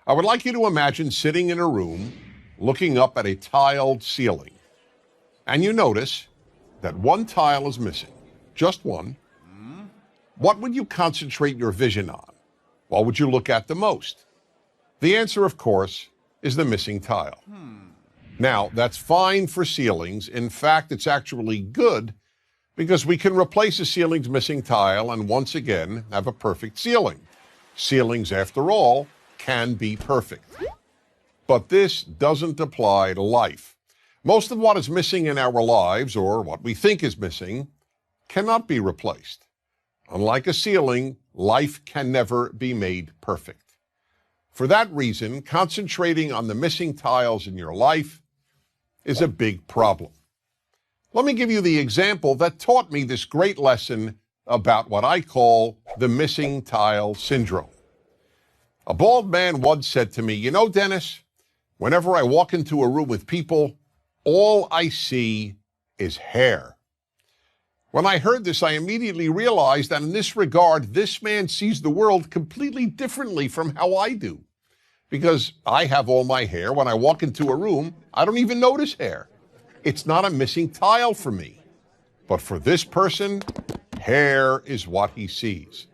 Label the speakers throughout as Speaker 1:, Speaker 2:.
Speaker 1: I would like you to imagine sitting in a room looking up at a tiled ceiling, and you notice that one tile is missing, just one. What would you concentrate your vision on? What would you look at the most? The answer, of course, is the missing tile. Now, that's fine for ceilings. In fact, it's actually good because we can replace a ceiling's missing tile and once again have a perfect ceiling. Ceilings, after all, can be perfect. But this doesn't apply to life. Most of what is missing in our lives, or what we think is missing, cannot be replaced. Unlike a ceiling, life can never be made perfect. For that reason, concentrating on the missing tiles in your life is a big problem. Let me give you the example that taught me this great lesson about what I call the missing tile syndrome. A bald man once said to me, "You know, Dennis, whenever I walk into a room with people, all I see is hair." When I heard this, I immediately realized that in this regard, this man sees the world completely differently from how I do. Because I have all my hair. When I walk into a room, I don't even notice hair. It's not a missing tile for me. But for this person, hair is what he sees.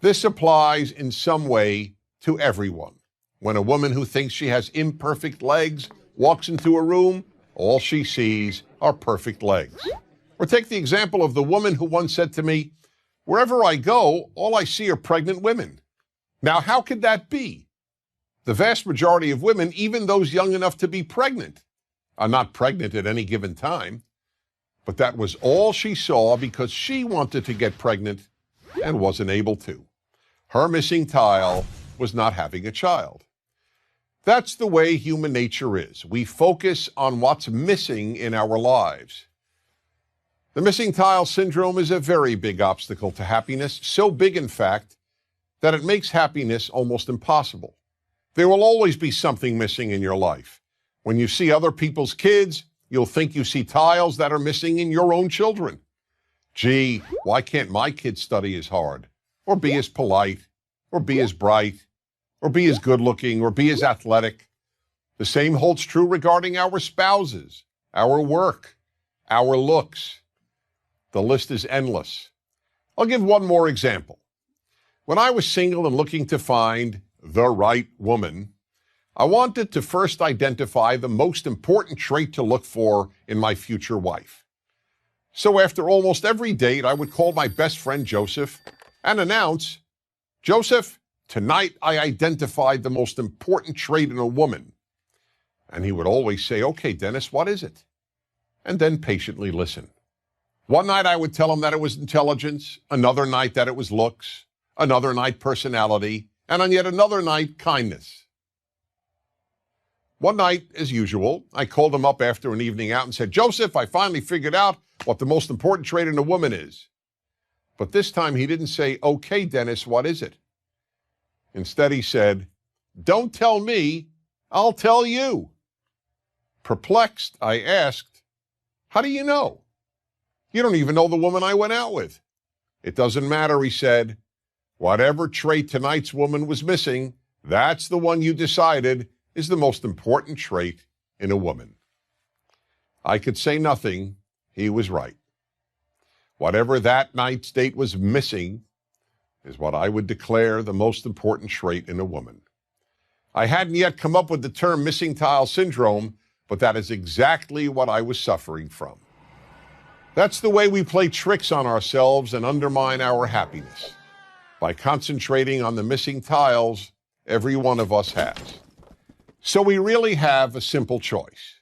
Speaker 1: This applies in some way to everyone. When a woman who thinks she has imperfect legs walks into a room, all she sees are perfect legs. Or take the example of the woman who once said to me, "Wherever I go, all I see are pregnant women." Now, how could that be? The vast majority of women, even those young enough to be pregnant, are not pregnant at any given time. But that was all she saw because she wanted to get pregnant and wasn't able to. Her missing tile was not having a child. That's the way human nature is. We focus on what's missing in our lives. The missing tile syndrome is a very big obstacle to happiness, so big, in fact, that it makes happiness almost impossible. There will always be something missing in your life. When you see other people's kids, you'll think you see tiles that are missing in your own children. Gee, why can't my kid study as hard, or be as polite, or be as bright, or be as good-looking, or be as athletic? The same holds true regarding our spouses, our work, our looks. The list is endless. I'll give one more example. When I was single and looking to find the right woman, I wanted to first identify the most important trait to look for in my future wife. So after almost every date, I would call my best friend Joseph and announce, "Joseph, tonight I identified the most important trait in a woman." And he would always say, "Okay, Dennis, what is it?" And then patiently listen. One night I would tell him that it was intelligence, another night that it was looks, another night personality, and on yet another night, kindness. One night, as usual, I called him up after an evening out and said, "Joseph, I finally figured out what the most important trait in a woman is." But this time he didn't say, "Okay, Dennis, what is it?" Instead, he said, "Don't tell me, I'll tell you." Perplexed, I asked, "How do you know? You don't even know the woman I went out with." "It doesn't matter," he said. "Whatever trait tonight's woman was missing, that's the one you decided is the most important trait in a woman." I could say nothing. He was right. Whatever that night's date was missing is what I would declare the most important trait in a woman. I hadn't yet come up with the term missing tile syndrome, but that is exactly what I was suffering from. That's the way we play tricks on ourselves and undermine our happiness, by concentrating on the missing tiles every one of us has. So we really have a simple choice.